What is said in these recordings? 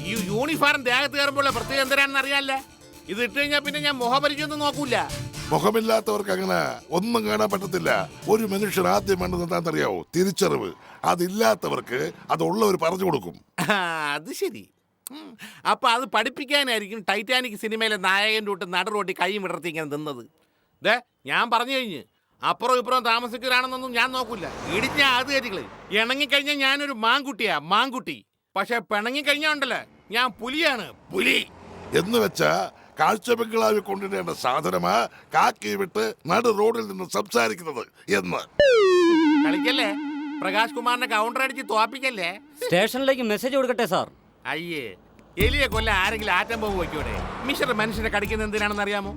ഈ യൂണിഫോം ദേഹത്ത് കയറുമ്പോൾ പ്രത്യേകം എന്തിനാണെന്ന് അറിയാല്ലേ. ഇത് ഇട്ട് കഴിഞ്ഞാൽ പിന്നെ ഞാൻ മുഖപരിചയൊന്നും നോക്കൂല. മുഖമില്ലാത്തവർക്ക് അങ്ങനെ ഒന്നും കാണാൻ പറ്റത്തില്ല. ഒരു മനുഷ്യർ ആദ്യം വേണ്ടത് എന്താണെന്നറിയാവോ? തിരിച്ചറിവ്. അതില്ലാത്തവർക്ക് അതുള്ളവർ പറഞ്ഞു കൊടുക്കും. അത് ശരി. അപ്പൊ അത് പഠിപ്പിക്കാനായിരിക്കും ടൈറ്റാനിക് സിനിമയിലെ നായകൻ്റെ തൊട്ട് നടുറോട്ടി കൈ വിടർത്തി ഇങ്ങനെ നിന്നത്. ഞാൻ പറഞ്ഞു കഴിഞ്ഞ് അപ്പുറം ഇപ്പുറം താമസിക്കുകയാണെന്നൊന്നും ഞാൻ നോക്കൂല. ഇടിഞ്ഞ അത് കയറ്റിക്കളി. ഇണങ്ങിക്കഴിഞ്ഞാൽ ഞാനൊരു മാങ്കുട്ടി. പക്ഷെ പിണങ്ങിക്കഴിഞ്ഞാ ഉണ്ടല്ലോ ഞാൻ പുലിയാണ്, പുലി. എന്ന് വെച്ചാ കാഴ്ച ബംഗ്ലാവിൽ കൊണ്ടിടേണ്ട സാധനമാ കാക്കി വിട്ട് നടു റോഡിൽ നിന്ന് സംസാരിക്കുന്നത് എന്ന്. കളിക്കല്ലേ പ്രകാശ് കുമാറിനെ കൗണ്ടർ അടിച്ച് തോപ്പിക്കല്ലേ. സ്റ്റേഷനിലേക്ക് മെസ്സേജ് കൊടുക്കട്ടെ സാർ. അയ്യേ, എലിയെ കൊല്ല ആരെങ്കിലും ആറ്റം ബോംബ് വയ്ക്കൂടെ? മിശ്ര മനുഷ്യനെ കടിക്കുന്നത് എന്തിനാണെന്ന് അറിയാമോ?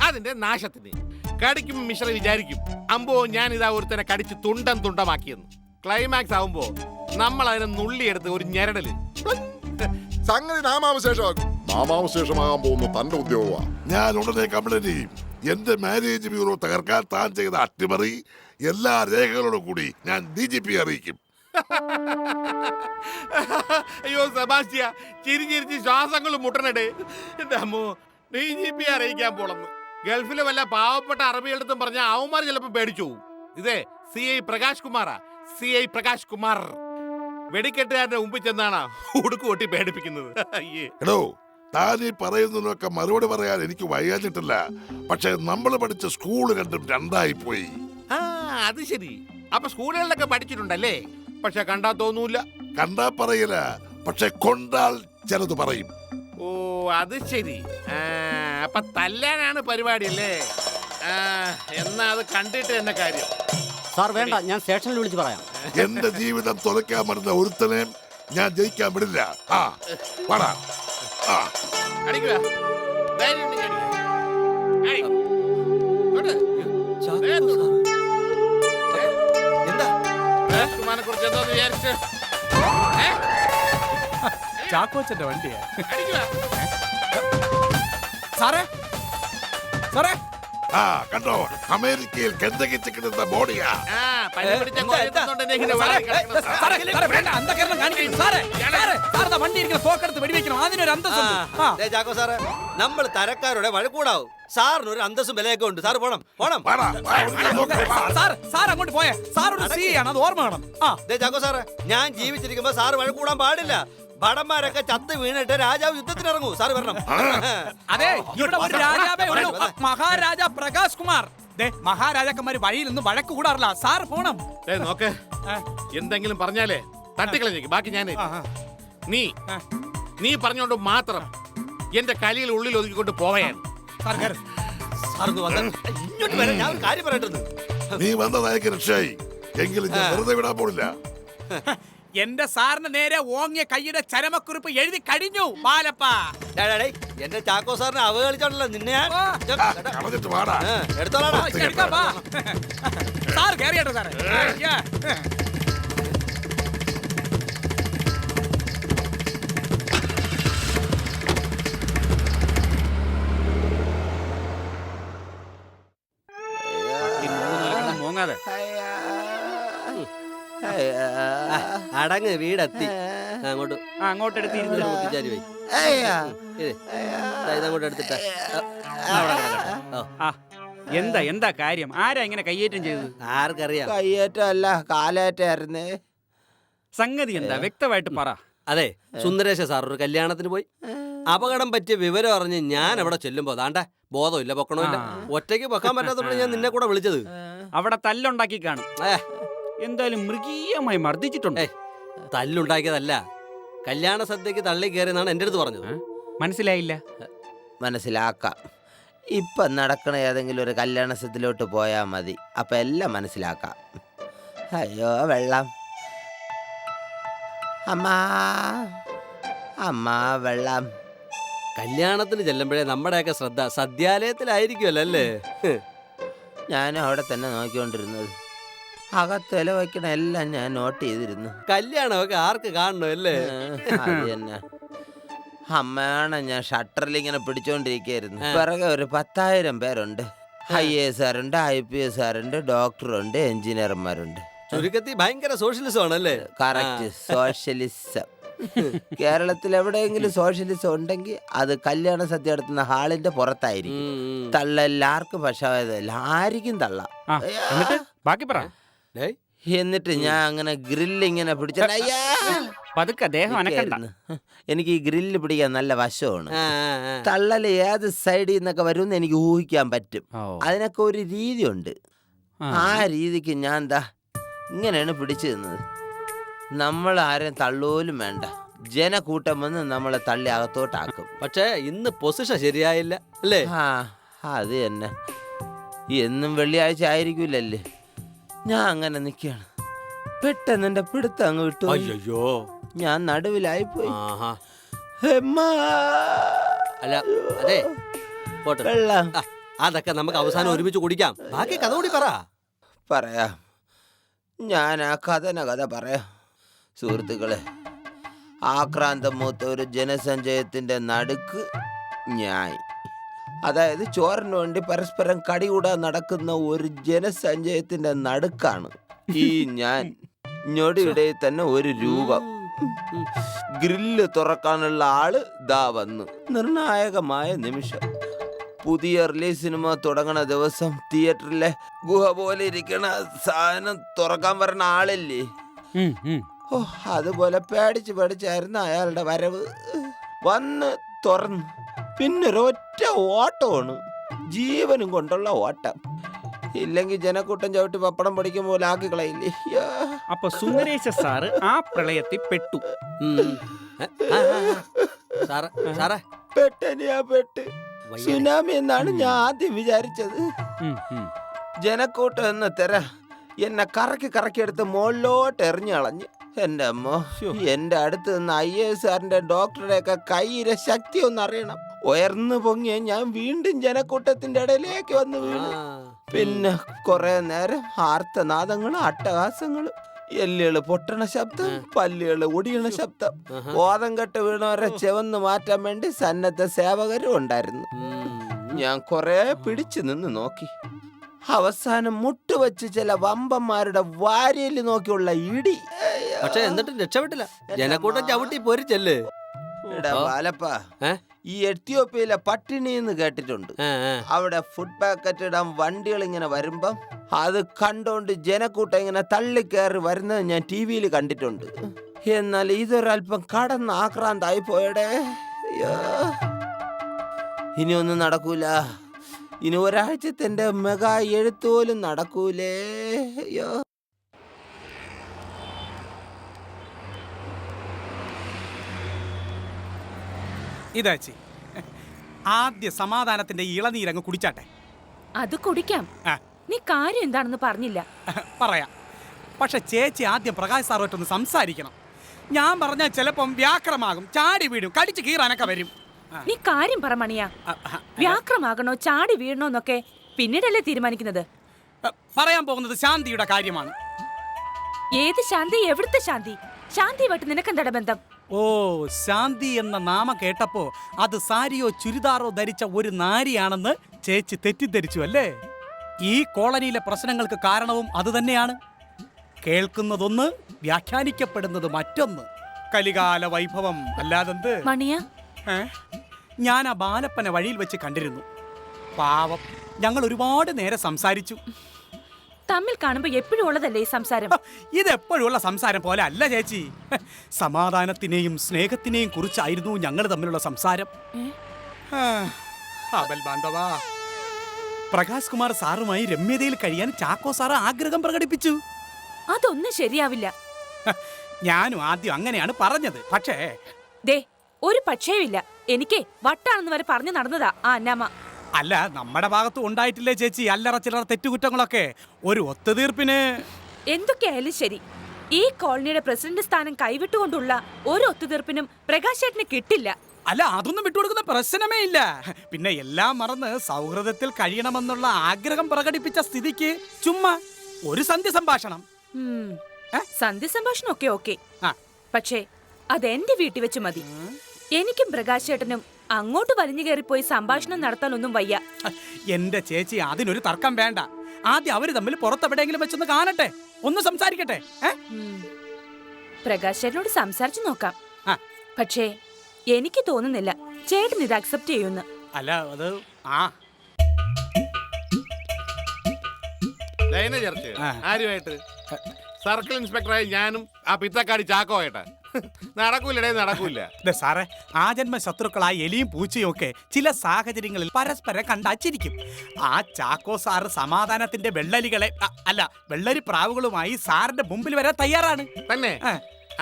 അതിന്റെ നാശത്തിന്. കടിക്കുമ്പോൾ മിശ്ര വിചാരിക്കും, അമ്പോ ഞാൻ ഇതാ ഒരുത്തനെ കടിച്ച് തുണ്ടമാക്കിയെന്ന്. ക്ലൈമാക്സ് ആവുമ്പോ നമ്മൾ അതിനെ നുള്ളിയെടുത്ത് ഒരു ഞെരടല്. സംഗതി നാമാവശേഷമാകാൻ പോകുന്ന തന്റെ ഉദ്യോഗമാണ്. ഞാൻ ഉടനെ കംപ്ലൈന്റ് ചെയ്യും. എന്റെ മാരേജ് ബ്യൂറോ തകർക്കാൻ താൻ ചെയ്ത അട്ടിമറി എല്ലാ രേഖകളോടും കൂടി ഞാൻ DGP അറിയിക്കും. അയ്യോ സെബാസ്റ്റ്യ, ചിരിച്ചിരിച്ച് ശ്വാസങ്ങൾ മുട്ടണടേ. എന്റെ അമ്മോ, DGP അറിയിക്കാൻ പോളന്ന്. ഗൾഫിലെ വല്ല പാവപ്പെട്ട അറബികളടുത്തും പറഞ്ഞ അവന്മാർ ചിലപ്പോ പേടിച്ചു പോകും. ഇതേ CI പ്രകാശ് കുമാറാ, CI പ്രകാശ് കുമാർ. വെടിക്കെട്ടുകാരന്റെ മുമ്പിൽ ചെന്നാണ് ഉടുക്ക് കൊട്ടി പേടിപ്പിക്കുന്നത്. എടോ, താൻ ഈ പറയുന്നതിനൊക്കെ മറുപടി പറയാൻ എനിക്ക് വയ്യാഞ്ഞിട്ടില്ല. പക്ഷെ നമ്മൾ പഠിച്ച സ്കൂൾ രണ്ടും രണ്ടായി പോയി. അത് ശരി. അപ്പൊ സ്കൂളുകളിലൊക്കെ പഠിച്ചിട്ടുണ്ടല്ലേ? പക്ഷെ കണ്ടാ തോന്നൂല. കണ്ടാ പറയില്ല, പക്ഷെ കൊണ്ടാൽ ചിലത് പറയും. ഓ അത് ശരി. അപ്പൊ തല്ലാനാണ് പരിപാടി അല്ലേ? എന്നാ അത് കണ്ടിട്ട് എന്നെ കാര്യം. സാർ വേണ്ട, ഞാൻ സ്റ്റേഷനിൽ വിളിച്ച് പറയാം. എന്റെ ജീവിതം തുലയ്ക്കാൻ പറ്റുന്ന ഒരുത്തനെയും ഞാൻ ജയിക്കാൻ വിടില്ല. അടിക്കുക. ധൈര്യം ഉണ്ടെങ്കിൽ അടിക്ക്. കുറിച്ച് എന്താ വിചാരിച്ച്? ചാക്കോച്ചന്റെ വണ്ടിയാ. അടിക്കുക. സാറേ സാറേ, കണ്ടോ, അമേരിക്കയിൽ കെന്തകി ചിക്കൻ ബോഡിയാ. പനി പിടിച്ച കോഴിത്തോണ്ട് എന്നെ ഇങ്ങനെ വളർത്തി കിടക്കുന്നത്. വണ്ടി ഇരിക്കുന്ന തോക്കെടുത്ത് വെടിവെക്കണം, അതിനൊരു അന്തസ്സുണ്ട്. ചാക്കോ സാറേ, നമ്മൾ തരക്കാരുടെ വഴക്കൂടാവും. സാറിന് ഒരു അന്തസ്സും വിലയൊക്കെ ഉണ്ട്. സാർ പോണം. സാർ അങ്ങോട്ട് പോയേ. സാർ ഒരു CI ആണ്, അത് ഓർമ്മ വേണം. ചാക്കോ സാറേ, ഞാൻ ജീവിച്ചിരിക്കുമ്പോ സാർ വഴക്കൂടാൻ പാടില്ല. ഭടന്മാരൊക്കെ ചത്ത് വീണിട്ട് രാജാവ് യുദ്ധത്തിനിറങ്ങൂ. സാർ വരണം. അതെ, ഇവിടെ ഒരു രാജാവേ ഉള്ളൂ, മഹാരാജ പ്രകാശ് കുമാർ. മഹാരാജാക്കന്മാര് വഴിയിൽ നിന്ന് വഴക്ക് കൂടാറില്ല. സാർ പോണം. നോക്ക്, എന്തെങ്കിലും പറഞ്ഞാലേ തട്ടിക്കളഞ്ഞേക്ക്. ബാക്കി ഞാൻ നീ പറഞ്ഞോണ്ട് മാത്രം എന്റെ കലിയിൽ ഉള്ളിൽ ഒതുക്കിക്കൊണ്ട് പോവുകയാണ്. ഇങ്ങോട്ട് വരാൻ ഞാൻ ഒരു കാര്യം പറയട്ടെ. നീ വന്നതായിരിക്കും രക്ഷയായി. എങ്കിലും ഞാൻ വെറുതെ വിടാൻ പോണില്ല. എന്റെ സാറിന് നേരെ ഓങ്ങിയ കൈയുടെ ചരമക്കുറിപ്പ് എഴുതി കഴിഞ്ഞു ബാലപ്പ. എന്റെ ചാക്കോ സാറിനെ അവഹേളിച്ചോണ്ടല്ലോ നിന്നെ ഞാൻ. കളഞ്ഞിട്ട് വാടാ. എടുത്തോളാടാ. സാർ കേറിയാട്ടോ സാറേ. മോങ്ങാതെ അടങ്ങ്, വീടെത്തി. അങ്ങോട്ട് എടുത്തിരുന്നു. ഇതങ്ങോട്ട് എടുത്തിട്ട. എന്താ കാര്യം? ആരാ ഇങ്ങനെ കയ്യേറ്റം ചെയ്തത്? ആർക്കറിയാം. കയ്യേറ്റല്ല, കാലേറ്റായിരുന്നേ. സംഗതി എന്താ, വ്യക്തമായിട്ട് പറ. അതെ, സുന്ദരേശ സാർ ഒരു കല്യാണത്തിന് പോയി. അപകടം പറ്റിയ വിവരം അറിഞ്ഞ് ഞാൻ അവിടെ ചെല്ലുമ്പോ താണ്ടെ ബോധമില്ല, പൊക്കണമില്ല. ഒറ്റയ്ക്ക് പൊക്കാൻ പറ്റാത്തപ്പോൾ ഞാൻ നിന്നെ കൂടെ വിളിച്ചത്. അവിടെ തല്ലുണ്ടാക്കി കാണും. എന്തായാലും മൃഗീയമായി മർദ്ദിച്ചിട്ടുണ്ട്. തല്ലുണ്ടാക്കിയതല്ല, കല്യാണ സദ്യക്ക് തള്ളി കയറിയെന്നാണ് എൻ്റെ അടുത്ത് പറഞ്ഞത്. മനസ്സിലായില്ല. മനസ്സിലാക്കാം. ഇപ്പം നടക്കണ ഏതെങ്കിലും ഒരു കല്യാണ സദ്യയിലോട്ട് പോയാൽ മതി, അപ്പം എല്ലാം മനസ്സിലാക്കാം. അയ്യോ വെള്ളം. അമ്മ വെള്ളം. കല്യാണത്തിന് ചെല്ലുമ്പോഴേ നമ്മുടെയൊക്കെ ശ്രദ്ധ സദ്യാലയത്തിലായിരിക്കുമല്ലോ അല്ലേ? ഞാനും അവിടെ തന്നെ നോക്കിക്കൊണ്ടിരുന്നത്. അകത്തില വയ്ക്കണ എല്ലാം ഞാൻ നോട്ട് ചെയ്തിരുന്നു. കല്യാണമൊക്കെ ആർക്ക് കാണണോ അല്ലേ? അത് തന്നെ. അമ്മയാണ് ഞാൻ ഷട്ടറിൽ ഇങ്ങനെ പിടിച്ചോണ്ടിരിക്കുകയായിരുന്നു. പിറകെ ഒരു 10,000 പേരുണ്ട്. IAS ഉണ്ട്, IPS ഉണ്ട്, ഡോക്ടറുണ്ട്, എഞ്ചിനീയർമാരുണ്ട്. ചുരുക്കത്തിൽ ഭയങ്കര സോഷ്യലിസം ആണല്ലേ? Correct, socialism. കേരളത്തിൽ എവിടെയെങ്കിലും സോഷ്യലിസം ഉണ്ടെങ്കിൽ അത് കല്യാണ സദ്യ നടത്തുന്ന ഹാളിന്റെ പുറത്തായിരിക്കും. തള്ളെല്ലാവർക്കും പക്ഷായതല്ല, ആയിരിക്കും തള്ള. ആ, എന്നിട്ട് ബാക്കി പറ. ഡേയ്, എന്നിട്ട് ഞാൻ അങ്ങനെ ഗ്രില്ല് ഇങ്ങനെ പിടിച്ച പതുക്കെ ദേഹം അനക്കണ്ട. എനിക്ക് ഈ ഗ്രില്ല് പിടിക്കാൻ നല്ല വശമാണ്. ആ, ആ, ആ. തള്ളല് ഏത് സൈഡിൽ നിന്നൊക്കെ വരുമെന്ന് എനിക്ക് ഊഹിക്കാൻ പറ്റും. ഓ. അതിനൊക്കെ ഒരു രീതിയുണ്ട്. ആ രീതിക്ക് ഞാൻ എന്താ ഇങ്ങനെയാണ് പിടിച്ചു നിന്നത്. നമ്മൾ ആരെയും തള്ളോലും വേണ്ട, ജനക്കൂട്ടം വന്ന് നമ്മളെ തള്ളി അകത്തോട്ടാക്കും. പക്ഷേ ഇന്ന് പൊസിഷൻ ശരിയായില്ല അല്ലേ? ആ അത് തന്നെ. എന്നും വെള്ളിയാഴ്ച ആയിരിക്കൂലല്ലേ. ഞാൻ അങ്ങനെ നിൽക്കുകയാണ്, പെട്ടെന്ന് എന്റെ പിടുത്തം അങ്ങ് വിട്ടു. അയ്യോ, ഞാൻ നടുവിലായിപ്പോയി. ആഹാ. എമ്മാ. അല്ല അതെ പോട്ടെ. വെള്ളം ആ, അതൊക്കെ നമുക്ക് അവസാനം ഒരുമിച്ച് കുടിക്കാം. ബാക്കി കഥ കൂടി പറ. പറയാം, ഞാൻ ആ കഥ പറയാം. സുഹൃത്തുക്കളെ, ആക്രാന്തം മൂത്ത ഒരു ജനസഞ്ചയത്തിന്റെ നടുക്ക് ഞാൻ, അതായത് ചോറിന് വേണ്ടി പരസ്പരം കടികൂടാൻ നടക്കുന്ന ഒരു ജനസഞ്ചയത്തിന്റെ നടുക്കാണ് ഈ ഞാൻ. ഞൊടിയിടയിൽ തന്നെ ഒരു രൂപം. ഗ്രില്ല് തുറക്കാനുള്ള ആള് ദാ വന്നു. നിർണായകമായ നിമിഷം. പുതിയ റിലീസ് സിനിമ തുടങ്ങണ ദിവസം തിയേറ്ററിലെ ഗുഹ പോലെ ഇരിക്കണ സാധനം തുറക്കാൻ പറഞ്ഞ ആളില്ലേ, ഓ അതുപോലെ പേടിച്ചായിരുന്നു അയാളുടെ വരവ്. വന്ന് തുറന്ന് പിന്നൊരൊറ്റ ഓട്ടമാണ്, ജീവനും കൊണ്ടുള്ള ഓട്ടം. ഇല്ലെങ്കിൽ ജനക്കൂട്ടം ചവിട്ടി പപ്പടം പൊടിക്കും പോലെ ആക്കി കളയില്ലേ. അപ്പൊ സുന്ദരേശ സാറ് ആ പ്രളയത്തിൽ പെട്ടു. സാറേ പെട്ട് സുനാമി എന്നാണ് ഞാൻ ആദ്യം വിചാരിച്ചത്. ഉം, ഉം. ജനക്കൂട്ടം എന്ന തെര എന്നെ കറക്കി എടുത്ത് മുകളിലോട്ട് എറിഞ്ഞു കളഞ്ഞ്. എന്റെ അമ്മോ, എന്റെ അടുത്ത് നിന്ന് IAS ഡോക്ടറുടെ ഒക്കെ കൈയിലെ ശക്തി ഒന്ന് അറിയണം. ഉയർന്നു പൊങ്ങിയ ഞാൻ വീണ്ടും ജനക്കൂട്ടത്തിന്റെ ഇടയിലേക്ക് വന്ന് വീണു. പിന്നെ കുറെ നേരം ആർത്തനാദങ്ങളും അട്ടഹാസങ്ങളും, എല്ലുകള് പൊട്ടണ ശബ്ദം, പല്ലുകള് ഒടിയണ ശബ്ദം. ബോധം കെട്ട് വീണവരെ ചെവന്ന് മാറ്റാൻ വേണ്ടി സന്നദ്ധ സേവകരും ഉണ്ടായിരുന്നു. ഞാൻ കുറെ പിടിച്ചു നിന്ന് നോക്കി. അവസാനം മുട്ടുവെച്ച് ചില വമ്പന്മാരുടെ വാരിയല് നോക്കിയുള്ള ഇടി. പക്ഷെ എന്നിട്ടും രക്ഷപ്പെട്ടില്ല. ജനക്കൂട്ടം ചവിട്ടി പൊരിച്ചല്ലേ. എടാ ബാലപ്പാ, ഏ? ഈ എത്യോപ്യയിലെ പട്ടിണി എന്ന് കേട്ടിട്ടുണ്ട്. അവിടെ ഫുഡ് പാക്കറ്റ് ഇടാൻ വണ്ടികൾ ഇങ്ങനെ വരുമ്പം അത് കണ്ടോണ്ട് ജനക്കൂട്ടം ഇങ്ങനെ തള്ളിക്കയറി വരുന്നത് ഞാൻ TV-യിൽ കണ്ടിട്ടുണ്ട്. എന്നാൽ ഇതൊരൽപ്പം കടന്ന് ആക്രാന്തായി പോയടേ. ഇനിയൊന്നും നടക്കൂല. ഇനി ഒരാഴ്ചത്തെ മെഗാ എഴുത്ത് പോലും നടക്കൂലേ. അയ്യോ. ഇതാച്ചി, ആദ്യ സമാധാനത്തിന്റെ ഇളനീരങ്ങ് കുടിച്ചാട്ടെ. അത് കുടിക്കാം. ആ. നീ കാര്യം എന്താണെന്ന് പറഞ്ഞില്ല. പറയാം. പക്ഷെ ചേച്ചി ആദ്യം പ്രകാശ് സാറുമായിട്ടൊന്ന് സംസാരിക്കണം. ഞാൻ പറഞ്ഞാൽ ചിലപ്പം വ്യാക്രമാകും, ചാടി വീഴും, കടിച്ചു കീറാനൊക്കെ വരും. നീ കാര്യം പറ മണിയാ. വ്യാക്രമാകണോ ചാടി വീഴണോന്നൊക്കെ പിന്നീടല്ലേ തീരുമാനിക്കുന്നത്. പറയാൻ പോകുന്നത് ശാന്തിയുടെ കാര്യമാണ്. ഏത് ശാന്തി? എവിടുത്തെ ശാന്തി? ശാന്തിയുമായിട്ട് നിനക്കെന്താ ബന്ധം? ഓ, ശാന്തി എന്ന നാമം കേട്ടപ്പോ അത് സാരിയോ ചുരിദാറോ ധരിച്ച ഒരു നാരിയാണെന്ന് ചേച്ചി തെറ്റിദ്ധരിച്ചു അല്ലേ? ഈ കോളനിയിലെ പ്രശ്നങ്ങൾക്ക് കാരണവും അത് തന്നെയാണ്. കേൾക്കുന്നതൊന്ന്, വ്യാഖ്യാനിക്കപ്പെടുന്നത് മറ്റൊന്ന്. കലികാല വൈഭവം അല്ലാതെന്ത്. മണിയ, ഞാൻ ആ ബാലപ്പനെ വഴിയിൽ വെച്ച് കണ്ടിരുന്നു. പാവം, ഞങ്ങൾ ഒരുപാട് നേരം സംസാരിച്ചു. തമ്മിൽ കാണുമ്പോ എപ്പോഴും ഉള്ളതല്ലേ ഈ സംസാരം? ഇതെപ്പോഴുള്ള സംസാരം പോലെ അല്ല ചേച്ചി. സമാധാനത്തിനെയും സ്നേഹത്തിനെയും കുറിച്ചായിരുന്നു ഞങ്ങൾ തമ്മിലുള്ള സംസാരം. അബൽ ബാന്ധവാ, പ്രകാശ് കുമാർ സാറുമായി രമ്യതയിൽ കഴിയാൻ ചാക്കോ സാറ് ആഗ്രഹം പ്രകടിപ്പിച്ചു. അതൊന്നും ശരിയാവില്ല. ഞാനും ആദ്യം അങ്ങനെയാണ് പറഞ്ഞത്. പക്ഷേ ദേ, ഒരു പക്ഷേവില്ല. എനിക്ക് വട്ടാണെന്ന് വരെ പറഞ്ഞു നടന്നതാ ആ അന്നാമ്മ. അല്ല, നമ്മുടെ ഭാഗത്തും ഉണ്ടായിട്ടില്ലേ ചേച്ചി അല്ലറ ചില്ലറ തെറ്റുകുറ്റങ്ങളൊക്കെ? ഒരു ഒത്തുതീർപ്പിന് എന്തൊക്കെയായാലും ശരി, ഈ കോളനിയുടെ പ്രസിഡന്റ് സ്ഥാനം കൈവിട്ടുകൊണ്ടുള്ള ഒരു ഒത്തുതീർപ്പിനും പ്രകാശ് ചേട്ടന് കിട്ടില്ല. അല്ല, അതൊന്നും വിട്ടുകൊടുക്കുന്ന പ്രശ്നമേ ഇല്ല. പിന്നെ എല്ലാം മറന്ന് സൗഹൃദത്തിൽ കഴിയണമെന്നുള്ള ആഗ്രഹം പ്രകടിപ്പിച്ച സ്ഥിതിക്ക് ചുമ്മാ ഒരു സന്ധ്യ സംഭാഷണം. സന്ധ്യ സംഭാഷണം ഒക്കെ ഓക്കെ, ആ. പക്ഷേ അതെന്റെ വീട്ടിൽ വെച്ച് മതി. എനിക്കും പ്രകാശ് ചേട്ടനും അങ്ങോട്ട് വലിഞ്ഞു കയറിപ്പോയി സംഭാഷണം നടത്താനൊന്നും വയ്യ. എന്റെ ചേച്ചി, അതിനൊരു തർക്കം വേണ്ട. ആദ്യം അവര് തമ്മിൽ പുറത്തെവിടെയെങ്കിലും വെച്ചൊന്ന് കാണട്ടെ, ഒന്ന് സംസാരിക്കട്ടെ. പ്രകാശ് ചേട്ടനോട് സംസാരിച്ചു നോക്കാം. ആ. പക്ഷേ എനിക്ക് തോന്നുന്നില്ല ചേട്ടൻ ഇത് അക്സെപ്റ്റ് ചെയ്യുമെന്ന്. അല്ല അത് ആ ലൈന ചർച്ച ആ. ആരുമായിട്ട്? സർക്കിൾ ഇൻസ്പെക്ടറായി ഞാനും ആ പിത്തക്കാടി ചാക്കോ ആയിട്ടാ. നടക്കൂലടേ, നടക്കൂല. ദേ സാറേ, ആജന്മ ശത്രുക്കളായ എലിയും പൂച്ചയും ഒക്കെ ചില സാഹചര്യങ്ങളിൽ പരസ്പരം കണ്ടാച്ചിരിക്കും. ആ ചാക്കോ സാറ് സമാധാനത്തിന്റെ വെള്ളരികളെ അല്ല വെള്ളരി പ്രാവുകളുമായി സാറിന്റെ മുമ്പിൽ വരാൻ തയ്യാറാണ്. തന്നെ ആ.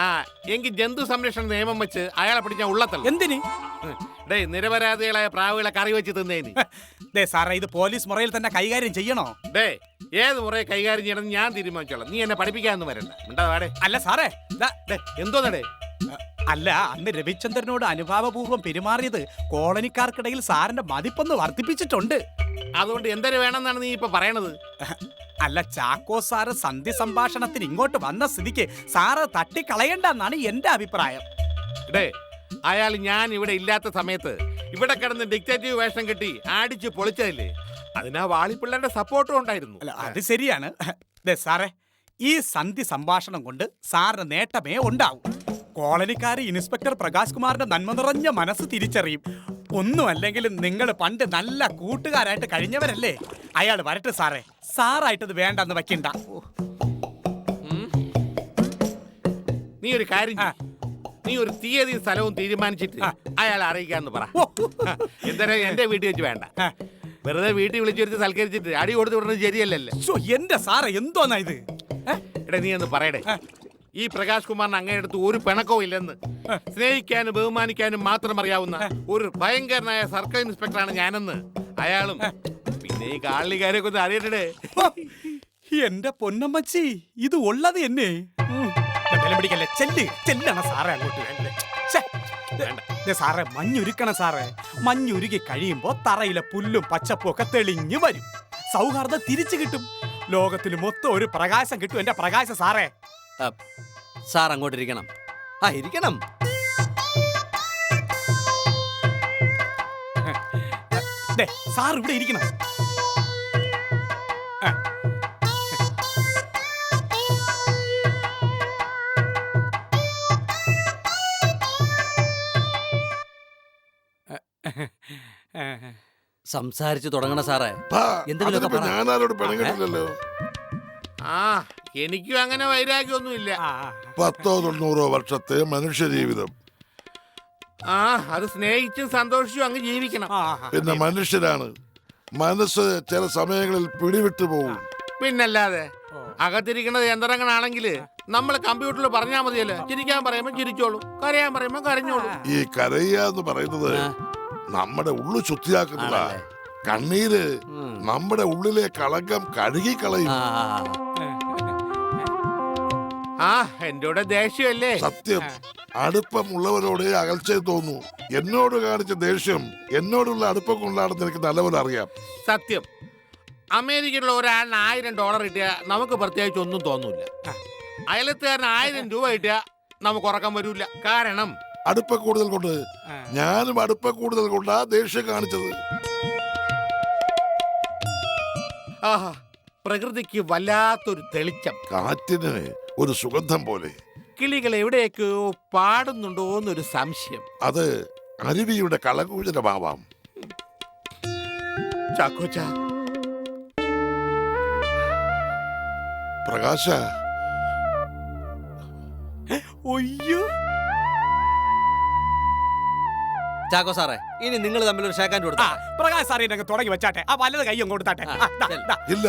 ആ എങ്കിൽ ജന്തു സംരക്ഷണ നിയമം വെച്ച് അയാളെ പിടിച്ച ഉള്ളത്തല്ല. എന്തിന്? ഡേ നിരപരാധികളായ പ്രാവുകളെ കറി വെച്ച് തിന്നേനി. ദേ സാറേ, ഇത് പോലീസ് മുറയിൽ തന്നെ കൈകാര്യം ചെയ്യണോ? ഡേ ഏത് മുറയെ കൈകാര്യം ചെയ്യണമെന്ന് ഞാൻ തീരുമാനിച്ചോളാം. നീ എന്നെ പഠിപ്പിക്കാന്ന് വരണ്ട. മിണ്ടാവാടേ. അല്ല സാറേ, എന്തോന്നടേ? അല്ല അന്ന് രവിചന്ദ്രനോട് അനുഭാവപൂർവ്വം പെരുമാറിയത് കോളനിക്കാർക്കിടയിൽ സാറിന്റെ മതിപ്പൊന്ന് വർദ്ധിപ്പിച്ചിട്ടുണ്ട്. അതുകൊണ്ട് എന്തൊരു വേണമെന്നാണ് നീ ഇപ്പൊ പറയണത്? അല്ല ചാക്കോ സാറ് സന്ധ്യ സംഭാഷണത്തിന് ഇങ്ങോട്ട് വന്ന സ്ഥിതിക്ക് സാറ് തട്ടിക്കളയണ്ടെന്നാണ് എന്റെ അഭിപ്രായം. ഡേ അയാൾ ഞാൻ ഇവിടെ ഇല്ലാത്ത സമയത്ത് ഇവിടെ കിടന്ന് ഡിക്റ്റേറ്റീവ് വേഷം കെട്ടി ആടിച്ച് പൊളിച്ചതല്ലേ? അതിനാ വാളിപ്പിള്ളേരുടെ സപ്പോർട്ടും ഉണ്ടായിരുന്നു. അല്ല അത് ശരിയാണ്. ദേ സാറേ, ഈ സന്ധ്യ സംഭാഷണം കൊണ്ട് സാറിന് നേട്ടമേ ഉണ്ടാവും. കോളനിക്കാരി ഇൻസ്പെക്ടർ പ്രകാശ് കുമാറിന്റെ നന്മ നിറഞ്ഞ മനസ്സ് തിരിച്ചറിയും. ഒന്നുമല്ലെങ്കിലും നിങ്ങൾ പണ്ട് നല്ല കൂട്ടുകാരായിട്ട് കഴിഞ്ഞവരല്ലേ? അയാൾ വരട്ടെ സാറേ, സാറായിട്ടത് വേണ്ടെന്ന് വെക്കണ്ട. നീ ഒരു കാര്യം ചെയ്യ്. നീ ഒരു തീയതിയും സ്ഥലവും തീരുമാനിച്ചിട്ട് അയാളെ അറിയിക്കാന്ന് പറ. എന്തായാലും എന്റെ വീട്ടിൽ വെച്ച് വേണ്ട. വെറുതെ വീട്ടിൽ വിളിച്ചു വരുത്തി സൽക്കരിച്ചിട്ട് അടി കൊടുത്ത് വിടുന്നത് ശരിയല്ലല്ലേ? എന്റെ സാറേ എന്തോന്നാ ഇത്? എടാ നീ ഒന്ന് പറയടേ, ഈ പ്രകാശ് കുമാറിന് അങ്ങേടുത്ത് ഒരു പിണക്കവും ഇല്ലെന്ന് സ്നേഹിക്കാനും ബഹുമാനിക്കാനും മാത്രം അറിയാവുന്ന ഒരു ഭയങ്കരനായ സർക്കിൾ ഇൻസ്പെക്ടറാണ് ഞാനെന്ന് അയാളും പിന്നെ ഈ കാളികാരൊക്കെ ഒന്ന് അറിയട്ടെ. എന്റെ പൊന്നമ്മച്ചി, ഇത് ഉള്ളത് എന്നെ പിടിക്കല്ലേ. ചെല്ലാണ് സാറേ അങ്ങോട്ട്. സാറേ മഞ്ഞുരുക്കണം സാറേ. മഞ്ഞുരുകി കഴിയുമ്പോ തറയിലെ പുല്ലും പച്ചപ്പും ഒക്കെ തെളിഞ്ഞു വരും. സൗഹാർദ്ദം തിരിച്ചു കിട്ടും. ലോകത്തിന് മൊത്തം ഒരു പ്രകാശം കിട്ടും. എന്റെ പ്രകാശം സാറേ. സാർ അങ്ങോട്ടിരിക്കണം. ആ ഇരിക്കണം. സാർ ഇവിടെ ഇരിക്കണം. സംസാരിച്ചു തുടങ്ങണ സാറേ. എന്തെങ്കിലും പറ. ഞാനാരോട് പിണങ്ങിട്ടില്ലല്ലോ. ആ എനിക്കും അങ്ങനെ വൈരാഗ്യമൊന്നുമില്ല. 100-90 വർഷത്തെ മനുഷ്യ ജീവിതം. ആ അത് സ്നേഹിച്ചും സന്തോഷിച്ചും അങ്ങ് ജീവിക്കണം. പിന്നെ മനുഷ്യരാണ്, മനസ്സ് ചില സമയങ്ങളിൽ പിടിവിട്ടു പോകും. പിന്നല്ലാതെ അകത്തിരിക്കുന്നത് യന്ത്രങ്ങളാണെങ്കിൽ നമ്മൾ കമ്പ്യൂട്ടറിൽ പറഞ്ഞാൽ മതിയല്ലോ. ചിരിക്കാൻ പറയുമ്പോ ചിരിച്ചോളൂ, കരയാൻ പറയുമ്പോ കരഞ്ഞോളൂ. ഈ കരയുക എന്ന് പറയുന്നത് നമ്മുടെ ഉള്ളു ശുദ്ധിയാക്കുന്നതാ. കണ്ണീര് നമ്മുടെ ഉള്ളിലെ കളങ്കം കഴുകിക്കളയും. ആ എന്നോട് ദേഷ്യമല്ലേ? സത്യം. അടുപ്പമുള്ളവരോട് അകൽച്ച തോന്നൂ. എന്നോട് കാണിച്ച ദേഷ്യം എന്നോടുള്ള അടുപ്പം കൊണ്ടാണെന്ന് എനിക്ക് നല്ലപോലെ അറിയാം. സത്യം. അമേരിക്കയിലുള്ള ഒരാളിന് $1000 കിട്ടിയാൽ നമുക്ക് പ്രത്യേകിച്ച് ഒന്നും തോന്നൂല. അയലത്തുകാരന് 1000 രൂപ കിട്ടിയാൽ നമുക്ക് ഉറക്കം വരൂല. കാരണം അടുപ്പ കൂടുതൽ കൊണ്ട്. ഞാനും അടുപ്പ കൂടുതൽ കൊണ്ടാ ദേഷ്യം കാണിച്ചത്. ആഹാ പ്രകൃതിക്ക് വല്ലാത്തൊരു തെളിച്ചം, കാറ്റിന് ഒരു സുഗന്ധം പോലെ. കിളികൾ എവിടെയൊക്കെയോ പാടുന്നുണ്ടോ എന്നൊരു സംശയം. അത് അരുവിയുടെ കളകൂചനമാവാം. ചാക്കോച്ച, പ്രകാശ, ഒയ്യോ ചാക്കോ സാറേ, ഇനി നിങ്ങൾ തമ്മിൽ ഒരു ഷേക്കാൻഡ് കൊടുത്താ. പ്രകാശ് സാറേ തുടങ്ങി വെച്ചാട്ടെ. ആ വലത് കൈ അങ്ങോട്ട് താട്ടെ. ഇല്ല,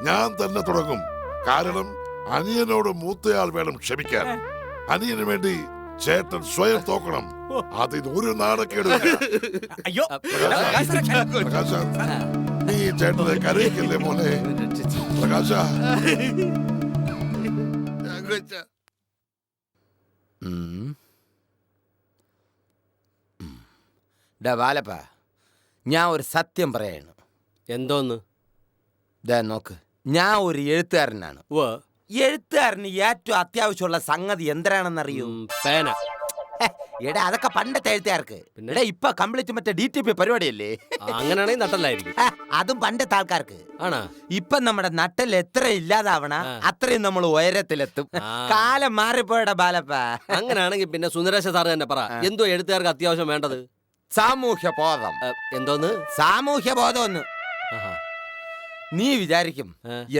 ഞാൻ തന്നെ തുടങ്ങും. കാരണം അനിയനോട് മൂത്തയാൾ വേണം ക്ഷമിക്കാൻ. അനിയന് വേണ്ടി ചേട്ടൻ സ്വയം തോക്കണം. അതിന് ഒരു നാണക്കേട്. അയ്യോ പ്രകാശ, നീ ചേട്ടനെ കരയിക്കല്ലേ മോനെ. പ്രകാശ, ബാലപ്പ, ഞാൻ ഒരു സത്യം പറയാണ്. എന്തോന്ന്? നോക്ക്, ഞാൻ ഒരു എഴുത്തുകാരനാണ്. എഴുത്തുകാരന് ഏറ്റവും അത്യാവശ്യമുള്ള സംഗതി എന്തിനാണെന്നറിയൂ? പേന. എടാ അതൊക്കെ പണ്ടത്തെ എഴുത്തുകാർക്ക്. പിന്നെ? എടാ ഇപ്പൊ കംപ്ലീറ്റ് മറ്റേ DTP പരിപാടിയല്ലേ. അങ്ങനെയാണെങ്കിൽ നട്ടല്ലായിരിക്കും. അതും പണ്ടത്തെ ആൾക്കാർക്ക്. ആണാ? ഇപ്പൊ നമ്മുടെ നട്ടൽ എത്ര ഇല്ലാതാവണ അത്രയും നമ്മൾ ഉയരത്തിലെത്തും. ആ. കാലം മാറിപ്പോയടാ ബാലപ്പ. അങ്ങനെയാണെങ്കിൽ പിന്നെ സുന്ദരേശ സാറ് തന്നെ പറ, എന്തോ എഴുത്തുകാർക്ക് അത്യാവശ്യം വേണ്ടത്? സാമൂഹ്യ ബോധം. എന്തോന്ന്? സാമൂഹ്യ ബോധം. ആഹാ. നീ വിചാരിക്കും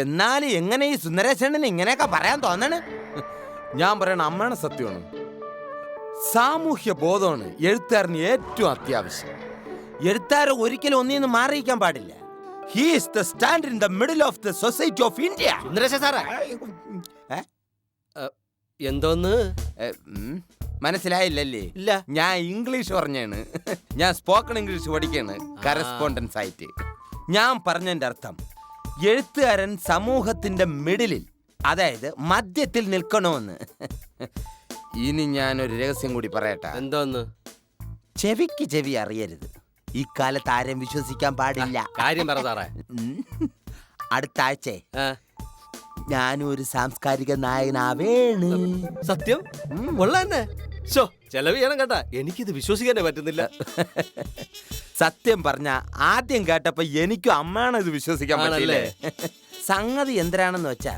എന്നാലും എങ്ങനെ ഈ സുന്ദരേശണ്ണന് ഇങ്ങനെയൊക്കെ പറയാൻ തോന്നണ്? ഞാൻ പറയണ അമ്മയാണ് സത്യമാണ്. സാമൂഹ്യ ബോധമാണ് എഴുത്തുകാരന് ഏറ്റവും അത്യാവശ്യം. എഴുത്തുകാരൻ ഒരിക്കലും ഒന്നിന്ന് മാറിയിക്കാൻ പാടില്ല. He is the stand in the middle of the society of India. Sundaresa സാറേ, എന്തോന്ന്? മനസ്സിലായില്ലല്ലേ? ഇല്ല. ഞാൻ ഇംഗ്ലീഷ് പറഞ്ഞാണ്. ഞാൻ സ്പോക്കൺ ഇംഗ്ലീഷ് പഠിക്കാണ് കറസ്പോണ്ടൻസ് ആയിട്ട്. ഞാൻ പറഞ്ഞതിന്റെ അർത്ഥം എഴുത്തുകാരൻ സമൂഹത്തിന്റെ മിഡിലിൽ, അതായത് മധ്യത്തിൽ നിൽക്കണമെന്ന്. ഇനി ഞാനൊരു രഹസ്യം കൂടി പറയട്ടെ. എന്തോന്ന്? ചെവിക്ക് ചെവി അറിയരുത്. ഇക്കാലത്ത് ആരും വിശ്വസിക്കാൻ പാടില്ല. കാര്യം പറ സാറേ. അടുത്ത ആഴ്ച ആ, ഞാനും ഒരു സാംസ്കാരിക നായകനാവേണ്. സത്യം? കൊള്ളാന്നെ. ചെലവ് ചെയ്യണം കേട്ടാ. എനിക്കിത് വിശ്വസിക്കാനേ പറ്റുന്നില്ല. സത്യം പറഞ്ഞ ആദ്യം കേട്ടപ്പോ എനിക്കും അമ്മയാണ് ഇത് വിശ്വസിക്കാൻ പറ്റില്ലേ. സംഗതി എന്തിനാണെന്ന് വെച്ചാ,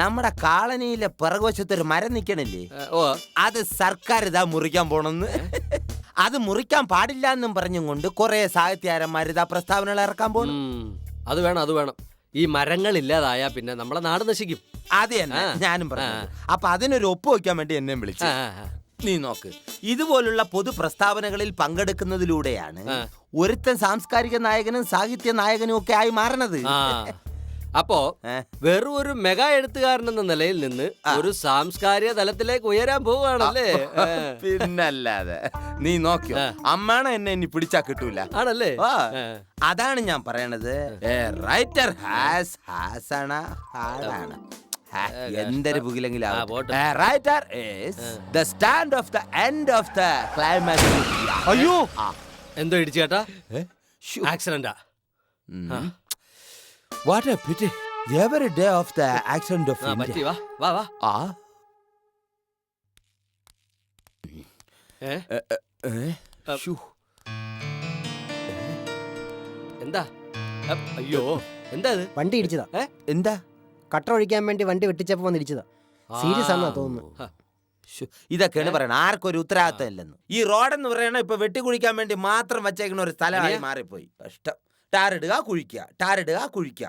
നമ്മുടെ കോളനിയിലെ പിറകുവശത്തൊരു മരം നിക്കണില്ലേ, ഓ, അത് സർക്കാർ ഇതാ മുറിക്കാൻ പോണെന്ന്. അത് മുറിക്കാൻ പാടില്ല എന്നും പറഞ്ഞും കൊണ്ട് കുറെ സാഹിത്യകാരന്മാർ ഇതാ പ്രസ്താവനകൾ ഇറക്കാൻ പോണു. അത് വേണം, അത് വേണം. ഈ മരങ്ങൾ ഇല്ലാതായാ പിന്നെ നമ്മളെ നാട് നശിക്കും. അത് തന്നെ ഞാനും പറഞ്ഞു. അപ്പൊ അതിനൊരു ഒപ്പ് വയ്ക്കാൻ വേണ്ടി എന്നെ വിളിച്ചു. നീ നോക്ക്, ഇതുപോലുള്ള പൊതു പ്രസ്താവനകളിൽ പങ്കെടുക്കുന്നതിലൂടെയാണ് ഒരുത്തൻ സാംസ്കാരിക നായകനും സാഹിത്യ നായകനും ഒക്കെ ആയി മാറണത്. അപ്പോ വെറും ഒരു മെഗാ എഴുത്തുകാരൻ എന്ന നിലയിൽ നിന്ന് ഒരു സാംസ്കാരിക തലത്തിലേക്ക് ഉയരാൻ പോവുകയാണല്ലേ? പിന്നല്ലാതെ. നീ നോക്കിയോ, അമ്മാണ് എന്നെ ഇനി പിടിച്ചാ കിട്ടൂല. ആണല്ലേ? അതാണ് ഞാൻ പറയണത്. റൈറ്റർ ഹാസ് ആണ് എന്തൊരു പുകിലെങ്കിലും writer is the stand of the end of the climax. അയ്യോ, എന്തോ ഇടിച്ചു കേട്ടാ? ആക്സിഡന്റാ? What a pity. Every day of the accident of പറ്റി. India. വാ വാ വാ. എന്താ? അയ്യോ, എന്താ ഇത്? വണ്ടി ഇടിച്ചതാ. എന്താ? കട്ടർ ഒഴിക്കാൻ വേണ്ടി വണ്ടി വെട്ടിച്ചപ്പോ വന്ന് ഇടിച്ചതാ. സീരിയസ് ആണെന്നാ തോന്നുന്നു. ഇതൊക്കെയാണ് പറയണ. ആർക്കും ഒരു ഉത്തരവാദിത്തം ഇല്ലെന്ന്. ഈ റോഡെന്ന് പറയണ ഇപ്പൊ വെട്ടിക്കുഴിക്കാൻ വേണ്ടി മാത്രം വെച്ചേക്കുന്ന ഒരു സ്ഥലമായി മാറിപ്പോയി. കഷ്ടം. ടാറിടുക, കുഴിക്കുക, ടാറിടുക, കുഴിക്കുക.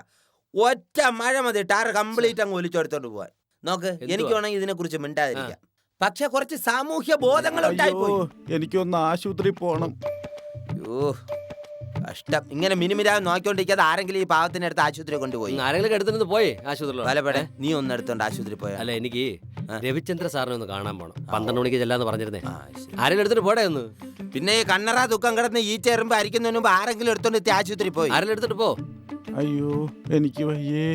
ഒറ്റ മഴ മതി ടാർ കംപ്ലീറ്റ് അങ്ങ് ഒലിച്ചെടുത്തോണ്ട് പോവാൻ. നോക്ക്, എനിക്ക് വേണമെങ്കിൽ ഇതിനെ കുറിച്ച് മിണ്ടാതിരിക്കാം. പക്ഷെ കുറച്ച് സാമൂഹ്യ ബോധങ്ങൾ ഉണ്ടായിപ്പോയി. എനിക്കൊന്ന് ആശുപത്രി പോണം. കഷ്ടം. ഇങ്ങനെ മിനിമിരാ നോക്കിക്കൊണ്ടിരിക്കാതെ ആരെങ്കിലും ഈ പാവത്തിന്റെ അടുത്ത് ആശുപത്രി കൊണ്ടുപോയി. ആരെങ്കിലും എടുത്തിട്ട് പോയി ആശുപത്രി? പലപ്പെടെ നീ ഒന്ന് എടുത്തോണ്ട് ആശുപത്രി പോയ. അല്ല, എനിക്ക് രവിചന്ദ്ര സാറിനെ ഒന്ന് കാണാൻ പോണം. 12 മണിക്ക് ചെല്ലാന്ന് പറഞ്ഞിരുന്നേ. ആരെങ്കിലും എടുത്തിട്ട് പോടേ ഒന്ന്. പിന്നെ ഈ കണ്ണറ ദുഃഖം കിടന്ന് ഈ ചേരുമ്പോ അരിക്കുന്നതിന് മുമ്പ് ആരെങ്കിലും എടുത്തോണ്ട് എത്തി ആശുപത്രി പോയി. ആരെങ്കിലും എടുത്തിട്ട് പോ. അയ്യോ, എനിക്ക് വയ്യേ.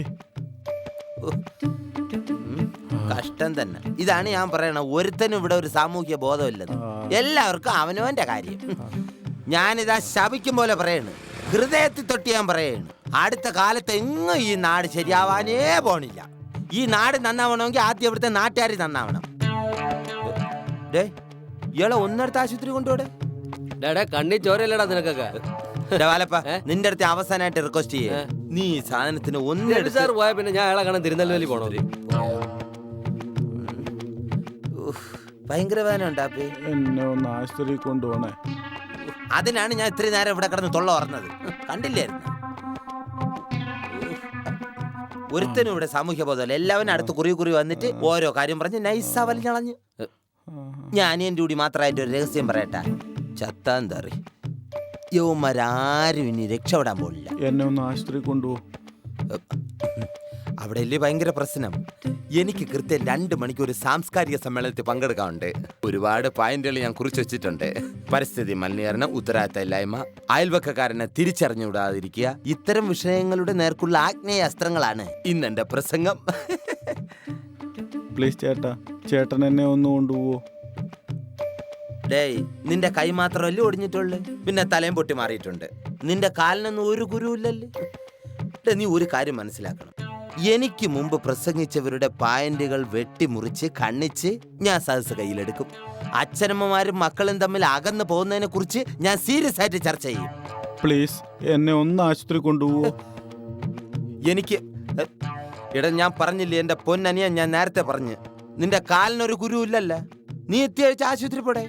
കഷ്ടം തന്നെ. ഇതാണ് ഞാൻ പറയണ, ഒരുത്തനും ഇവിടെ ഒരു സാമൂഹ്യ ബോധമില്ലെന്ന്. എല്ലാവർക്കും അവനവന്റെ കാര്യം. ഞാനിതാ ശപിക്കും പോലെ പറയണ്, ഹൃദയത്തിൽ തൊട്ട് ഞാൻ പറയണ്, അടുത്ത കാലത്ത് എങ്ങും ഈ നാട് ശരിയാവാനേ പോണില്ല. ഈ നാട് നന്നാവണമെങ്കിൽ ആദ്യം ഇവിടുത്തെ നാട്ടുകാർ നന്നാവണം. ഇയാളെ ഒന്നെടുത്ത് ആശുപത്രി കൊണ്ടുപോടെ. കണ്ണി ചോരയില്ലടാ നിനക്കൊക്കെ. നിന്റെ അടുത്ത് അവസാനമായിട്ട് റിക്വസ്റ്റ് ചെയ്യേ, നീ ഈ സാധനത്തിന് ഒന്നെടുത്ത്. സാർ പോയാ പിന്നെ ഞാൻ അയാളെ കാണാൻ തിരുനെൽവേലി പോണോ? ഭയങ്കര വേദന ഉണ്ടാപ്പേ. എന്നെ ഒന്ന് ആശുപത്രി കൊണ്ടുപോണേ. അതിനാണ് ഞാൻ ഇത്രയും നേരം ഇവിടെ കിടന്ന് തൊള്ള പറഞ്ഞത്. കണ്ടില്ലായിരുന്നു? ഒരുത്തനും ഇവിടെ സാമൂഹ്യ ബോധമല്ല. എല്ലാവരും അടുത്ത് കുറി വന്നിട്ട് ഓരോ കാര്യം പറഞ്ഞ് നൈസാ വലിഞ്ഞളഞ്ഞ്. ഞാൻ എൻ്റെ കൂടി മാത്രമായിട്ട് ഒരു രഹസ്യം പറയട്ടെ. ചത്താന്തറി യവന്മാരാരും ഇനി രക്ഷപ്പെടാൻ പോലില്ല. എന്നെ ഒന്ന് ആശുപത്രി കൊണ്ടുപോ. അവിടെ അല്ലേ ഭയങ്കര പ്രശ്നം. എനിക്ക് കൃത്യം 2 മണിക്ക് ഒരു സാംസ്കാരിക സമ്മേളനത്തിൽ പങ്കെടുക്കാറുണ്ട്. ഒരുപാട് പോയിന്റുകൾ ഞാൻ കുറിച്ച് വെച്ചിട്ടുണ്ട്. പരിസ്ഥിതി മലിനീകരണം, ഉത്തരവാദിത്തമില്ലായ്മ, അയൽവക്കക്കാരനെ തിരിച്ചറിഞ്ഞുവിടാതിരിക്കുക, ഇത്തരം വിഷയങ്ങളുടെ നേർക്കുള്ള ആഗ്നേയ അസ്ത്രങ്ങളാണ് ഇന്നെന്റെ പ്രസംഗം. പ്ലീസ് ചേട്ടാ, ചേട്ടൻ എന്നെ ഒന്ന് കൊണ്ടുപോവോ? ഡേയ്, നിന്റെ കൈ മാത്രമല്ലേ ഒടിഞ്ഞിട്ടുള്ളു, പിന്നെ തലയും പൊട്ടി മാറിയിട്ടുണ്ട്. നിന്റെ കാലിനൊന്നും ഒരു കുരുവില്ലല്ലേ. നീ ഒരു കാര്യം മനസ്സിലാക്കണം. എനിക്ക് മുമ്പ് പ്രസംഗിച്ചവരുടെ പോയിന്റുകൾ വെട്ടിമുറിച്ച് കണ്ണിച്ച് ഞാൻ സദസ് കയ്യിലെടുക്കും. അച്ഛനമ്മമാരും മക്കളും തമ്മിൽ അകന്നു പോകുന്നതിനെ കുറിച്ച് ഞാൻ സീരിയസ് ആയിട്ട് ചർച്ച ചെയ്യും. പ്ലീസ് എന്നെ ഒന്ന് ആശുപത്രി കൊണ്ടുപോവോ? എനിക്ക് എടാ ഞാൻ പറഞ്ഞില്ലേ എന്റെ പൊന്നനിയ, ഞാൻ നേരത്തെ പറഞ്ഞു നിന്റെ കാലിനൊരു കുരു ഇല്ലല്ല, നീ എത്തിയഴിച്ച ആശുപത്രി പോടെ.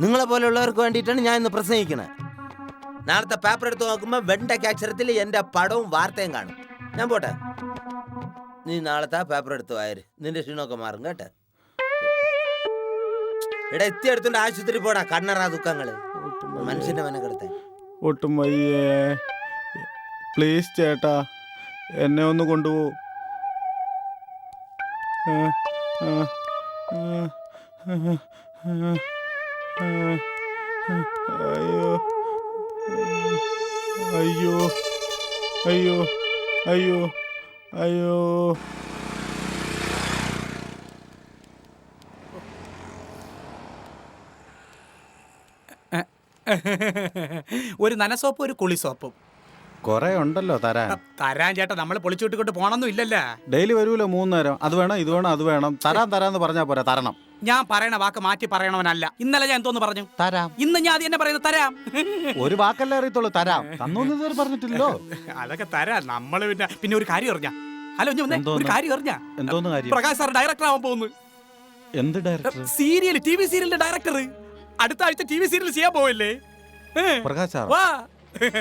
നിങ്ങളെ പോലെയുള്ളവർക്ക് വേണ്ടിയിട്ടാണ് ഞാൻ ഇന്ന് പ്രസംഗിക്കണേ. നാളത്തെ പേപ്പർ എടുത്ത് നോക്കുമ്പോൾ വെണ്ടയ്ക്ക് അക്ഷരത്തിൽ എന്റെ പടവും വാർത്തയും കാണും. ഞാൻ പോട്ടെ, നീ നാളത്തെ പേപ്പർ എടുത്ത് വായര്, നിന്റെ ക്ഷീണമൊക്കെ മാറും കേട്ടെ. എടാ എത്തിയെടുത്തോണ്ട് ആശുപത്രി പോടാ, കണ്ണറാ ദുഃഖങ്ങള് മനുഷ്യന്റെ മനക്കെടുത്തേ. ഒട്ടും വയ്യേ, പ്ലീസ് ചേട്ടാ എന്നെ ഒന്ന് കൊണ്ടുപോകൂ. അയ്യോ അയ്യോ അയ്യോ അയ്യോ അയ്യോ. ഒരു നനസോപ്പും ഒരു കുളിസോപ്പും കൊറേ ഉണ്ടല്ലോ തരാൻ. തരാൻ ചേട്ടാ, നമ്മൾ പൊളിച്ചുവിട്ടിക്കൊണ്ട് പോണമെന്നും ഇല്ലല്ലോ. ഡെയിലി വരൂല്ലോ 3 നേരം. അത് വേണം ഇത് വേണം അത് വേണം. തരാന്ന് പറഞ്ഞാ പോരാ, തരണം. ഞാൻ പറയണ വാക്ക് മാറ്റി പറയണവനല്ല. ഇന്നലെ ഞാൻ എന്തോന്ന് പറഞ്ഞു? തരാം. ഇന്ന് ഞാൻ അത് തന്നെ പറയുന്നത് തരാം. ഒരു വാക്കല്ലേ അറിയത്തുള്ളൂ, തരാം. തന്നോന്ന് ഇതുവരെ പറഞ്ഞിട്ടില്ലല്ലോ. അതൊക്കെ തരാം. നമ്മള് പിന്നെ ഒരു കാര്യം അറിഞ്ഞ. ഹലോ ഒരു കാര്യം അറിഞ്ഞ? എന്തോന്ന് കാര്യം? പ്രകാശ് സാർ ഡയറക്ടർ ആവാൻ പോകുന്നു. എന്ത് ഡയറക്ടർ? സീരിയൽ, TV സീരിയലിന്റെ ഡയറക്ടർ. അടുത്ത ആഴ്ച TV സീരിയൽ ചെയ്യാൻ പോവല്ലേ? പ്രകാശ് വാ.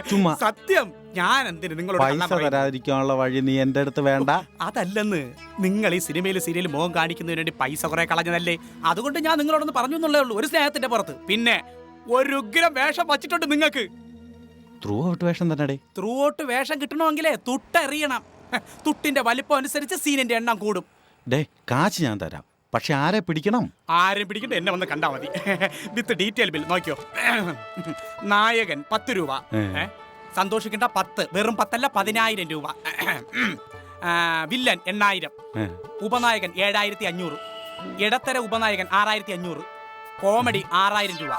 ചുമ്മാ. സത്യം. ഞാൻ എന്തിനു നിങ്ങളോട് പൈസ തരാതിരിക്കാനുള്ള വഴി നീ എന്റെ അടുത്ത് വേണ്ട. അതല്ലെന്ന്, നിങ്ങൾ ഈ സിനിമയിൽ സീരിയൽ മുഖം കാണിക്കുന്നതിന് വേണ്ടി പൈസ കുറെ കളഞ്ഞതല്ലേ, അതുകൊണ്ട് ഞാൻ നിങ്ങളോടൊന്ന് പറഞ്ഞു എന്നുള്ളേ ഉള്ളൂ, ഒരു സ്നേഹത്തിന്റെ പുറത്ത്. പിന്നെ ഒരു ഉഗ്രം വേഷം വച്ചിട്ടുണ്ട് നിങ്ങൾക്ക്. ത്രൂ ഔട്ട് വേഷം തന്നെ. ത്രൂ ഔട്ട് വേഷം കിട്ടണമെങ്കിലേ തുട്ടെറിയണം. തുട്ടിന്റെ വലിപ്പം അനുസരിച്ച് സീനിന്റെ എണ്ണം കൂടും. ഡേ കാശ് ഞാൻ തരാം, പക്ഷെ ആരെ പിടിക്കണം? ആരും പിടിക്കണ്ട, എന്നെ വന്ന് കണ്ടാ മതി. വിത്ത് ഡീറ്റെയിൽ ബിൽ നോക്കിയോ. നായകൻ 10 രൂപ, സന്തോഷിക്കേണ്ട 10, വെറും 10 അല്ല 10,000 രൂപ. വില്ലൻ 8,000, ഉപനായകൻ 7,500, ഇടത്തര ഉപനായകൻ 6,500, കോമഡി 6,000 രൂപ.